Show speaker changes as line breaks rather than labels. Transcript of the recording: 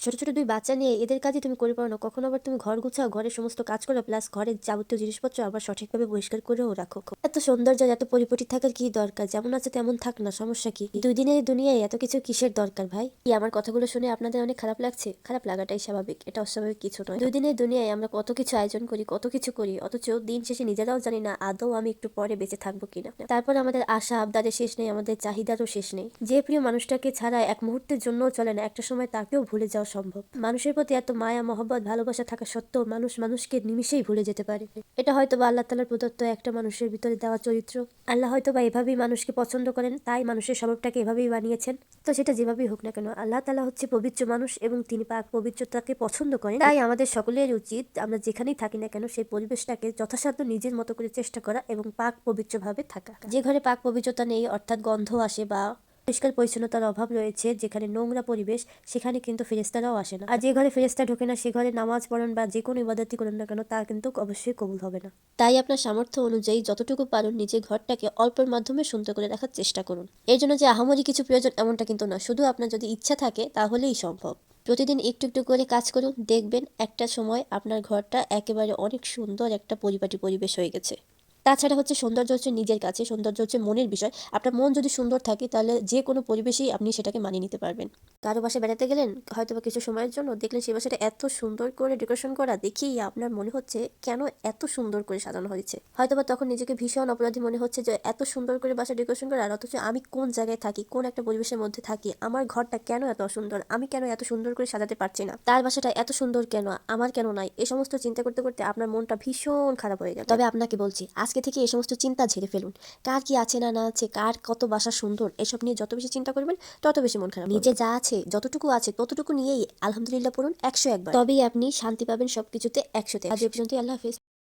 ছোট ছোট দুই বাচ্চা নিয়ে এদের কাজই তুমি করে পারো না, কখনো আবার তুমি ঘর গুছাও, ঘরের সমস্ত কাজ করো, প্লাস ঘরের যাবতীয় জিনিসপত্র আবার সঠিকভাবে পরিষ্কার করেও রাখো। এত সৌন্দর্য এত পরিপাটি থাকার কি দরকার? যেমন আছে তেমন থাক না, সমস্যা কি? দুই দিনের দুনিয়ায় এত কিছু কিসের দরকার ভাই? কি আমার কথাগুলো শুনে আপনাদের অনেক খারাপ লাগছে? খারাপ লাগাটাই স্বাভাবিক, এটা অস্বাভাবিক কিছু নয়। দুই দিনের দুনিয়ায় আমরা কত কিছু আয়োজন করি, কত কিছু করি, অথচ দিন শেষে নিজেরাও জানি না আদৌ আমি একটু পরে বেঁচে থাকবো কিনা। তারপর আমাদের আশা আবদারের শেষ নেই, আমাদের চাহিদারও শেষ নেই। যে প্রিয় মানুষটাকে ছাড়া এক মুহূর্তের জন্যও চলে না, একটা সময় তাকেও ভুলে যাওয়া সম্ভব। মানুষের প্রতি এত মায়া মহব্বত ভালোবাসা থাকা সত্ত্বেও মানুষ মানুষকে নিমিষেই ভুলে যেতে পারে। এটা হয়তো বা আল্লাহ তাআলার প্রদত্ত একটা মানুষের ভিতরে দেওয়া চরিত্র। আল্লাহ হয়তো বা এভাবেই মানুষকে পছন্দ করেন, তাই মানুষের স্বভাবটাকে এভাবেই বানিয়েছেন। তো সেটা যেভাবেই হোক না কেন, আল্লাহ তাআলা হচ্ছে পবিত্র মানুষ এবং তিনি পাক পবিত্রতাকে পছন্দ করেন। তাই আমাদের সকলের উচিত আমরা যেখানেই থাকি না কেন সেই পরিবেশটাকে যথাসাধ্য নিজের মতো করে চেষ্টা করা এবং পাক পবিত্রভাবে থাকা। যে ঘরে পাক পবিত্রতা নেই, অর্থাৎ গন্ধ আসে বা পরিষ্কার পরিচ্ছন্নতার অভাব রয়েছে, যেখানে নোংরা পরিবেশ, সেখানে কিন্তু ফেরেশতারাও আসে না। আর যে ঘরে ফেরেশতা ঢোকে না, সে ঘরে নামাজ পড়েন বা যে কোনো ইবাদতই করেন না কেন, তা কিন্তু অবশ্যই কবুল হবে না। তাই আপনার সামর্থ্য অনুযায়ী যতটুকু পারেন নিজের ঘরটাকে অল্পের মাধ্যমে সুন্দর করে রাখার চেষ্টা করুন। এর জন্য যে আহামরি কিছু প্রয়োজন এমনটা কিন্তু না, শুধু আপনার যদি ইচ্ছা থাকে তাহলেই সম্ভব। প্রতিদিন একটু একটু করে কাজ করুন, দেখবেন একটা সময় আপনার ঘরটা একেবারে অনেক সুন্দর একটা পরিপাটি পরিবেশ হয়ে গেছে। তাছাড়া হচ্ছে সৌন্দর্য হচ্ছে নিজের কাছে, সৌন্দর্য হচ্ছে মনের বিষয়। আপনার মন যদি সুন্দর থাকে তাহলে যে কোনো পরিবেশেই আপনি সেটাকে মানিয়ে নিতে পারবেন। কারো বাসায় বেড়াতে গেলেন হয়তো বা কিছু সময়ের জন্য, দেখলেন সেই বাসাটা এত সুন্দর করে ডেকোরেশন করা, দেখেই আপনার মনে হচ্ছে কেন এত সুন্দর করে সাজানো হয়েছে। হয়তো বা তখন নিজেকে ভীষণ অপরাধী মনে হচ্ছে যে এত সুন্দর করে বাসা ডেকোরেশন করা, আর অথচ আমি কোন জায়গায় থাকি, কোন একটা পরিবেশের মধ্যে থাকি, আমার ঘরটা কেন এত সুন্দর, আমি কেন এত সুন্দর করে সাজাতে পারছি না, তার বাসাটা এত সুন্দর কেন, আমার কেন নাই? এই সমস্ত চিন্তা করতে করতে আপনার মনটা ভীষণ খারাপ হয়ে যাবে। তবে আপনাকে বলছি, আজকে থেকে এই সমস্ত চিন্তা ঝেড়ে ফেলুন। কার কি আছে না না আছে, কার কত বাসা সুন্দর, এসব নিয়ে যত বেশি চিন্তা করবেন তত বেশি মন খারাপ হবে। নিজে যা আছে, যতটুকু আছে ততটুকু নিয়েই আলহামদুলিল্লাহ পড়ুন 101 বার, তবেই আপনি শান্তি পাবেন সবকিছুতে 100তে। আজ এই পর্যন্তই, আল্লাহ হাফেজ।